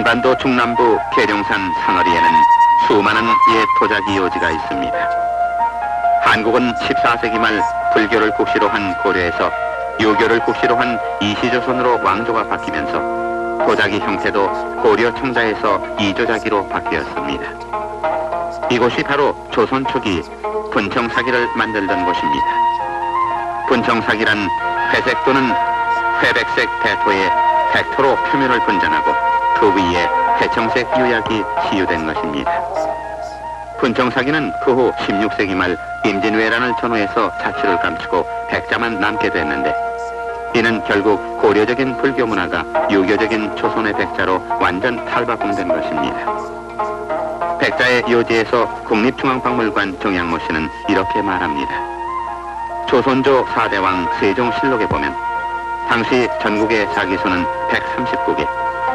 한반도 중남부 계룡산 산허리에는 수많은 옛 도자기 요지가 있습니다. 한국은 14세기 말 불교를 국시로 한 고려에서 유교를 국시로 한 이시조선으로 왕조가 바뀌면서 도자기 형태도 고려 청자에서 이조자기로 바뀌었습니다. 이곳이 바로 조선 초기 분청사기를 만들던 곳입니다. 분청사기란 회색 또는 회백색 대토에 백토로 표면을 분장하고 그 위에 대청색 유약이 시유된 것입니다. 분청사기는 그 후 16세기 말 임진왜란을 전후해서 자취를 감추고 백자만 남게 됐는데, 이는 결국 고려적인 불교 문화가 유교적인 조선의 백자로 완전 탈바꿈된 것입니다. 백자의 요지에서 국립중앙박물관 정양모 씨는 이렇게 말합니다. 조선조 4대왕 세종실록에 보면 당시 전국의 사기수는 139개,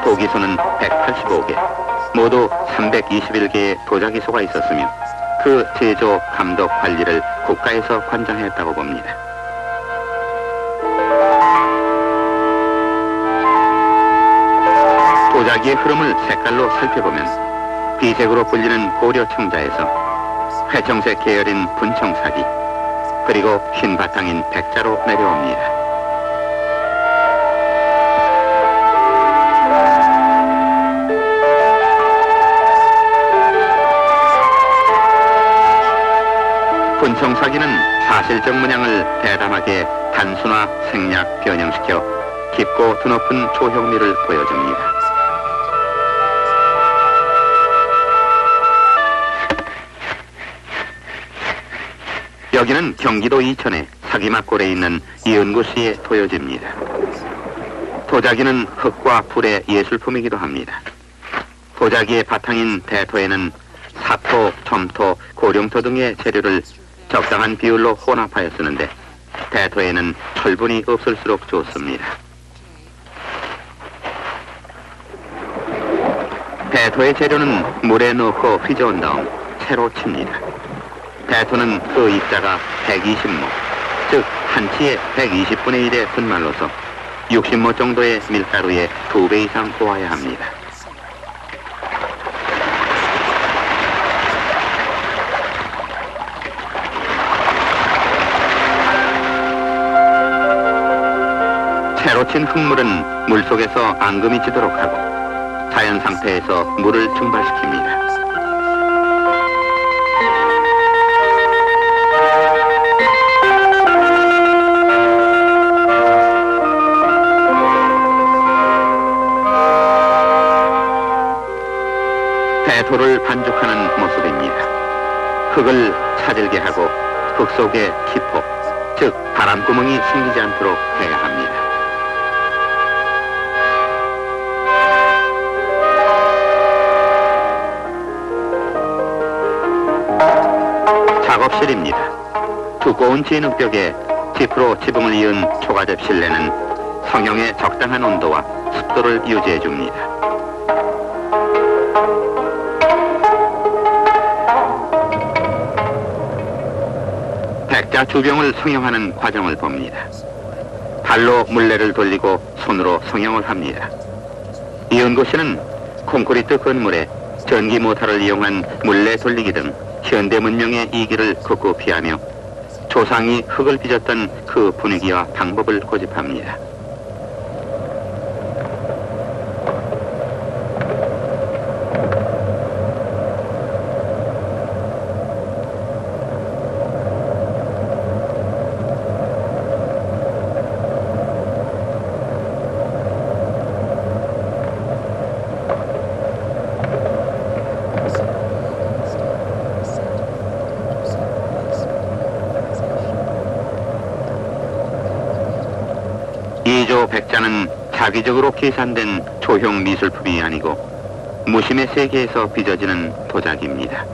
도기수는 185개, 모두 321개의 도자기소가 있었으며 그 제조, 감독, 관리를 국가에서 관장했다고 봅니다. 도자기의 흐름을 색깔로 살펴보면 비색으로 불리는 고려 청자에서 회청색 계열인 분청사기, 그리고 흰 바탕인 백자로 내려옵니다. 분청사기는 사실적 문양을 대담하게 단순화, 생략, 변형시켜 깊고 드높은 조형미를 보여줍니다. 여기는 경기도 이천의 사기막골에 있는 이은구 씨의 토요지입니다. 도자기는 흙과 불의 예술품이기도 합니다. 도자기의 바탕인 대토에는 사토, 점토, 고룡토 등의 재료를 적당한 비율로 혼합하여 쓰는데 대토에는 철분이 없을수록 좋습니다. 대토의 재료는 물에 넣고 휘저은 다음 채로 칩니다. 대토는 그 입자가 120모, 즉 한치의 120분의 1의 분말로서 60모 정도의 밀가루에 2배 이상 고아야 합니다. 채로 친 흙물은 물속에서 앙금이 지도록 하고 자연 상태에서 물을 증발시킵니다. 대토를 반죽하는 모습입니다. 흙을 차질게 하고 흙 속에 기포, 즉 바람구멍이 생기지 않도록 해야 합니다. 작업실입니다. 두꺼운 진흙벽에 지프로 지붕을 이은 초가집 실내는 성형의 적당한 온도와 습도를 유지해 줍니다. 백자 주병을 성형하는 과정을 봅니다. 발로 물레를 돌리고 손으로 성형을 합니다. 이은구 씨는 콘크리트 건물에 전기 모터를 이용한 물레 돌리기 등 현대 문명의 이기를 극구 피하며 조상이 흙을 빚었던 그 분위기와 방법을 고집합니다. 이조 백자는 자기적으로 계산된 조형 미술품이 아니고 무심의 세계에서 빚어지는 도자기입니다.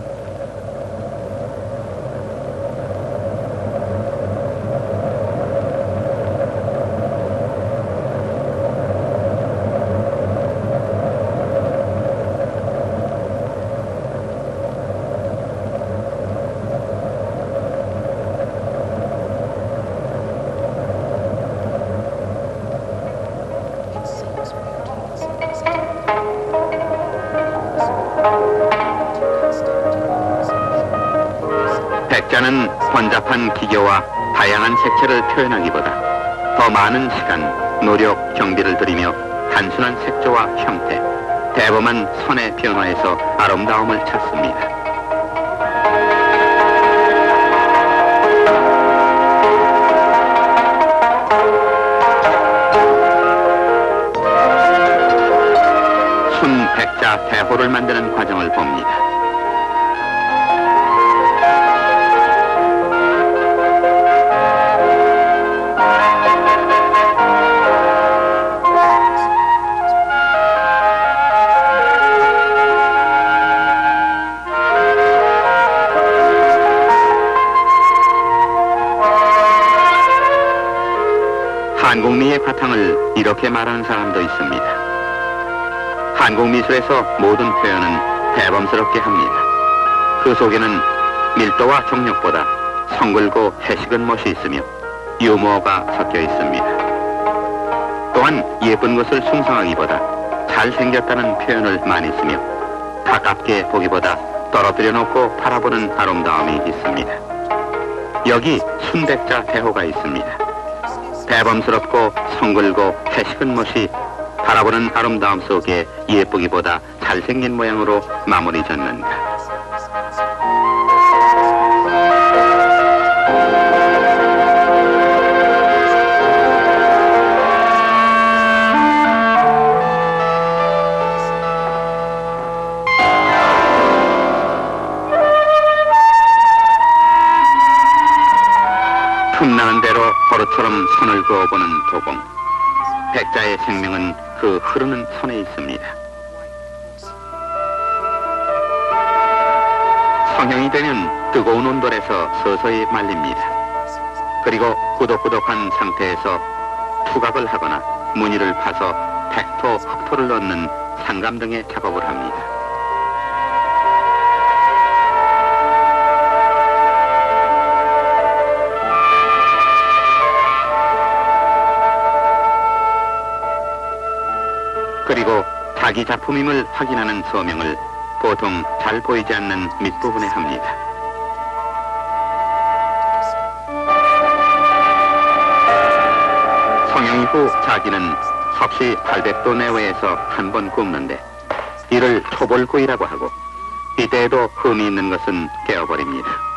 작가는 번잡한 기교와 다양한 색채를 표현하기보다 더 많은 시간, 노력, 경비를 들이며 단순한 색조와 형태, 대범한 선의 변화에서 아름다움을 찾습니다. 순 백자 대호를 만드는 과정을 봅니다. 한국미의 바탕을 이렇게 말하는 사람도 있습니다. 한국미술에서 모든 표현은 대범스럽게 합니다. 그 속에는 밀도와 정력보다 성글고 해식은 멋이 있으며 유머가 섞여 있습니다. 또한 예쁜 것을 숭상하기보다 잘생겼다는 표현을 많이 쓰며 가깝게 보기보다 떨어뜨려 놓고 바라보는 아름다움이 있습니다. 여기 순백자 대호가 있습니다. 대범스럽고 성글고 해식은 멋이 바라보는 아름다움 속에 예쁘기보다 잘생긴 모양으로 마무리 짓는다. 틈나는 대로 버릇처럼 선을 그어보는 도공. 백자의 생명은 그 흐르는 선에 있습니다. 성형이 되면 뜨거운 온돌에서 서서히 말립니다. 그리고 꾸덕꾸덕한 상태에서 투각을 하거나 무늬를 파서 백토, 흑토를 넣는 상감 등의 작업을 합니다. 그리고 자기 작품임을 확인하는 서명을 보통 잘 보이지 않는 밑부분에 합니다. 성형 이후 자기는 섭씨 800도 내외에서 한 번 굽는데 이를 초벌구이라고 하고 이때에도 흠이 있는 것은 깨어버립니다.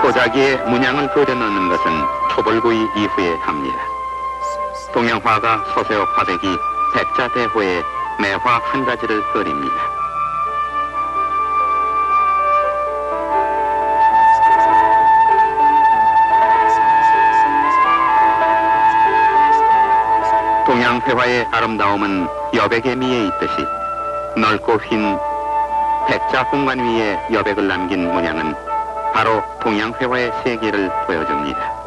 도자기에 문양을 그려 넣는 것은 초벌구이 이후에 합니다. 동양화가 서세옥 화백이 백자대호에 매화 한 가지를 그립니다. 동양회화의 아름다움은 여백의 미에 있듯이 넓고 휜 백자 공간 위에 여백을 남긴 문양은 바로 동양회화의 세계를 보여줍니다.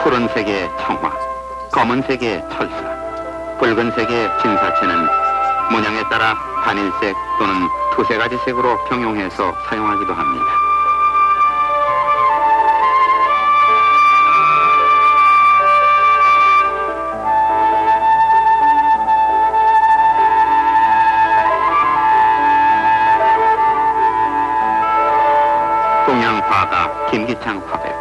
푸른색의 청화, 검은색의 철사, 붉은색의 진사체는 문양에 따라 단일색 또는 두세 가지 색으로 병용해서 사용하기도 합니다. 동양화가 김기창 화백.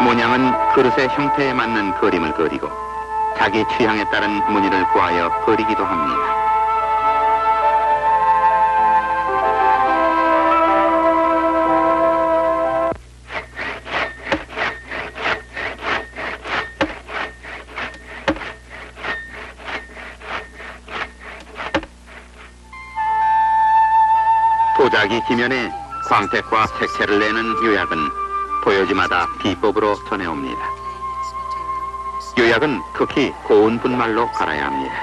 문양은 그릇의 형태에 맞는 그림을 그리고 자기 취향에 따른 무늬를 구하여 그리기도 합니다. 도자기 지면에 광택과 색채를 내는 요약은 도요지마다 비법으로 전해옵니다. 요약은 극히 고운 분말로 갈아야 합니다.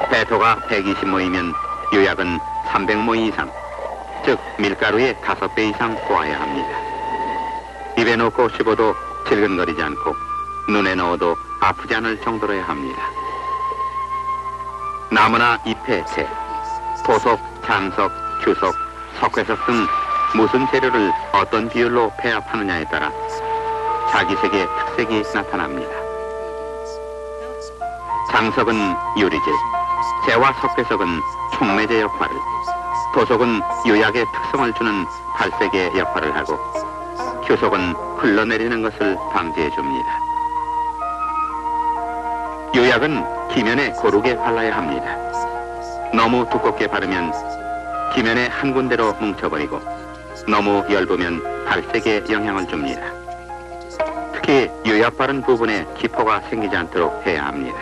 대토가 120모이면 요약은 300모 이상, 즉 밀가루의 5배 이상 고아야 합니다. 입에 넣고 씹어도 질근거리지 않고 눈에 넣어도 아프지 않을 정도로야 합니다. 나무나 잎의 재, 보석, 장석, 규석, 석회석 등 무슨 재료를 어떤 비율로 배합하느냐에 따라 자기색의 특색이 나타납니다. 장석은 유리질, 재와 석회석은 촉매제 역할을, 도석은 요약의 특성을 주는 발색의 역할을 하고 규석은 흘러내리는 것을 방지해 줍니다. 요약은 기면에 고르게 발라야 합니다. 너무 두껍게 바르면 기면에 한 군데로 뭉쳐버리고 너무 엷으면 발색에 영향을 줍니다. 특히 요약 바른 부분에 기포가 생기지 않도록 해야 합니다.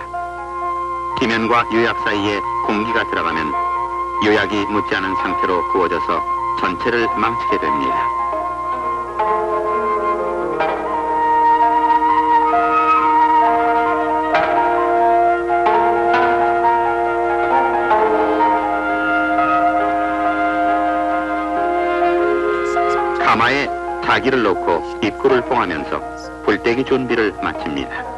기면과 요약 사이에 공기가 들어가면 요약이 묻지 않은 상태로 구워져서 전체를 망치게 됩니다. 가마에 자기를 넣고 입구를 봉하면서 불떼기 준비를 마칩니다.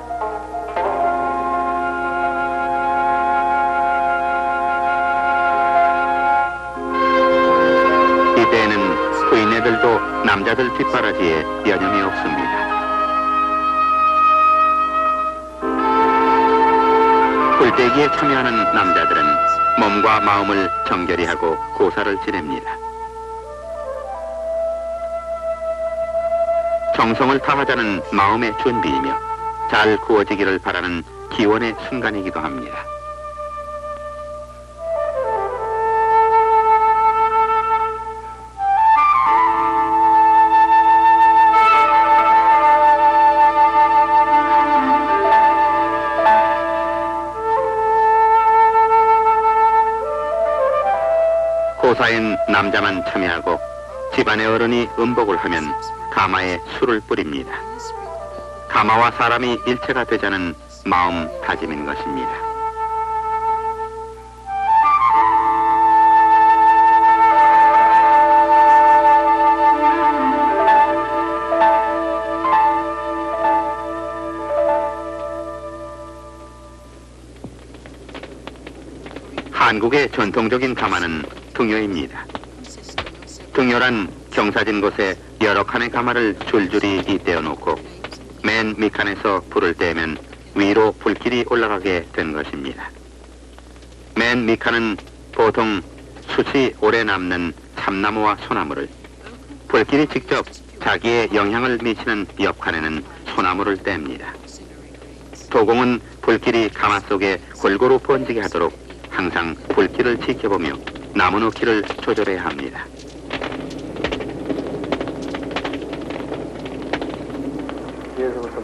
이때에는 부인네들도 남자들 뒷바라지에 여념이 없습니다. 불떼기에 참여하는 남자들은 몸과 마음을 정결히 하고 고사를 지냅니다. 정성을 다하자는 마음의 준비이며 잘 구워지기를 바라는 기원의 순간이기도 합니다. 고사엔 남자만 참여하고 집안의 어른이 음복을 하면 가마에 술을 뿌립니다. 가마와 사람이 일체가 되자는 마음 다짐인 것입니다. 한국의 전통적인 가마는 등요입니다. 등요란 경사진 곳에 여러 칸의 가마를 줄줄이 잇대어 놓고 맨 밑칸에서 불을 떼면 위로 불길이 올라가게 된 것입니다. 맨 밑칸은 보통 숯이 오래 남는 참나무와 소나무를, 불길이 직접 자기의 영향을 미치는 옆칸에는 소나무를 뗍니다. 도공은 불길이 가마 속에 골고루 번지게 하도록 항상 불길을 지켜보며 나무 놓기를 조절해야 합니다. 뒤에서부터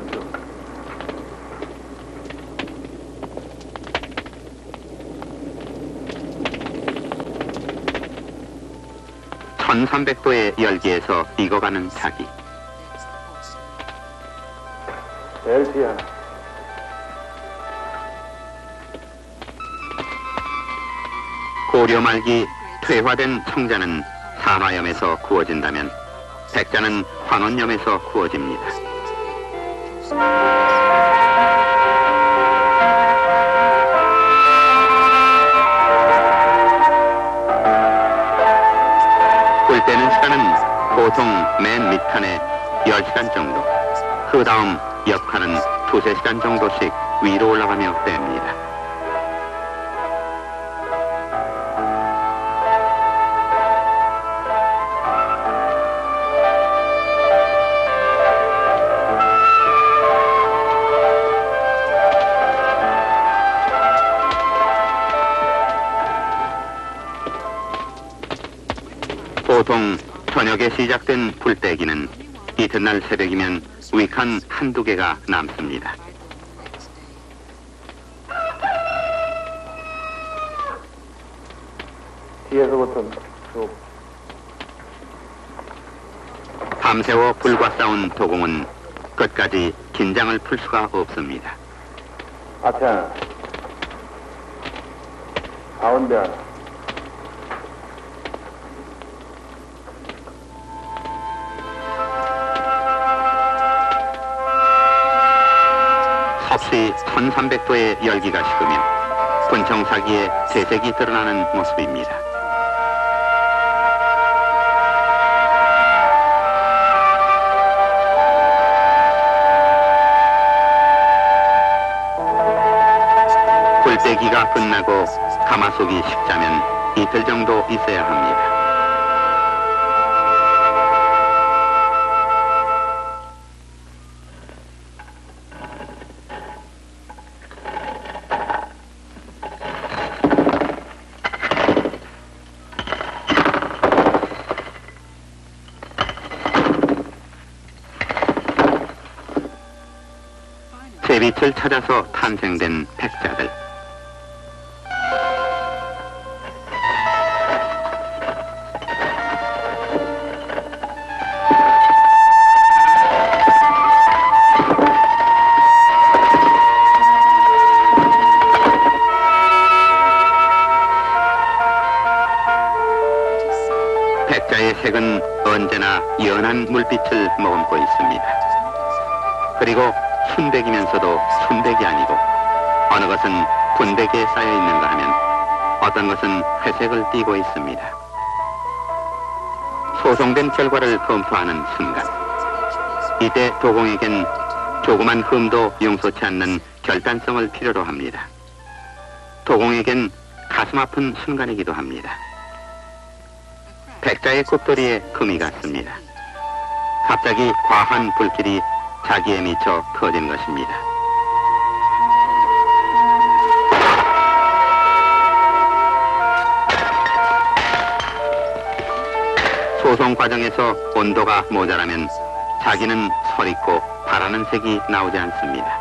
1300도의 열기에서 익어가는 자기. 제일 뒤에 하나. 고려 말기 퇴화된 청자는 산화염에서 구워진다면 백자는 환원염에서 구워집니다. 불 때는 시간은 보통 맨 밑칸에 10시간 정도, 그 다음 옆칸은 2~3시간 정도씩 위로 올라가며 뗍니다. 보통 저녁에 시작된 불떼기는 이튿날 새벽이면 위칸 1~2개가 남습니다. 뒤에서부터 쭉. 밤새워 불과 싸운 도공은 끝까지 긴장을 풀 수가 없습니다. 앞에 하나. 가운데 하나. 섭씨 1300도의 열기가 식으며 분청사기의 재색이 드러나는 모습입니다. 불때기가 끝나고 가마솥이 식자면 이틀 정도 있어야 합니다. 제빛을 찾아서 탄생된 백자들. 백자의 색은 언제나 연한 물빛을 머금고 있습니다. 그리고 순백이면서도 순백이 아니고 어느 것은 분백에 쌓여 있는가 하면 어떤 것은 회색을 띠고 있습니다. 소송된 결과를 검토하는 순간 이때 도공에겐 조그만 흠도 용서치 않는 결단성을 필요로 합니다. 도공에겐 가슴 아픈 순간이기도 합니다. 백자의 곱돌이에 금이 갔습니다. 갑자기 과한 불길이 자기에 미쳐 터진 것입니다. 소송 과정에서 온도가 모자라면 자기는 서리고 바라는 색이 나오지 않습니다.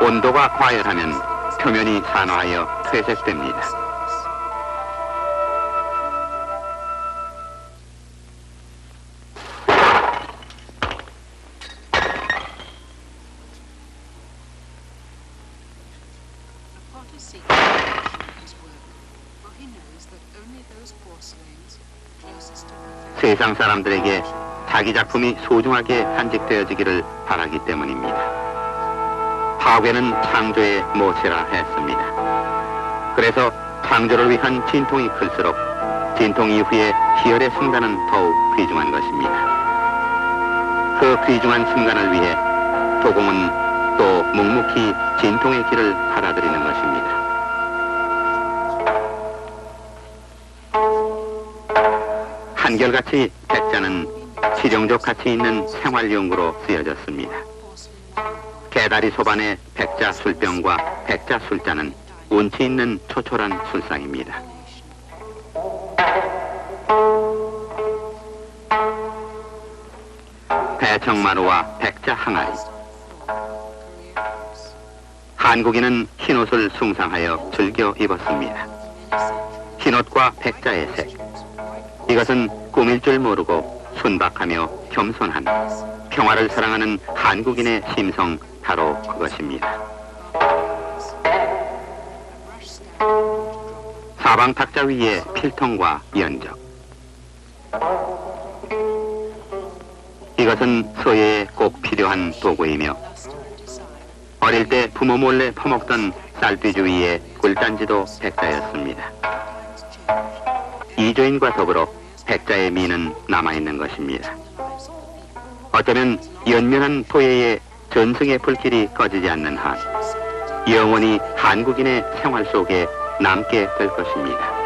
온도가 과열하면 표면이 산화하여 퇴색됩니다. 세상 사람들에게 자기 작품이 소중하게 간직되어지기를 바라기 때문입니다. 파괴는 창조의 모체라 했습니다. 그래서 창조를 위한 진통이 클수록 진통 이후의 희열의 순간은 더욱 귀중한 것입니다. 그 귀중한 순간을 위해 도공은 또 묵묵히 진통의 길을 받아들이는 것입니다. 한결같이 백자는 실용적 가치 있는 생활용구로 쓰여졌습니다. 개다리 소반의 백자 술병과 백자 술잔은 운치 있는 초촐한 술상입니다. 배청마루와 백자 항아리. 한국인은 흰옷을 숭상하여 즐겨 입었습니다. 흰옷과 백자의 색. 이것은 꾸밀 줄 모르고 순박하며 겸손한 평화를 사랑하는 한국인의 심성, 바로 그것입니다. 사방 탁자 위에 필통과 연적. 이것은 서예에 꼭 필요한 도구이며 어릴 때 부모 몰래 퍼먹던 쌀비주 위에 꿀단지도 백자였습니다. 이조인과 더불어 백자의 미는 남아있는 것입니다. 어쩌면 연면한 토예의 전승의 불길이 꺼지지 않는 한 영원히 한국인의 생활 속에 남게 될 것입니다.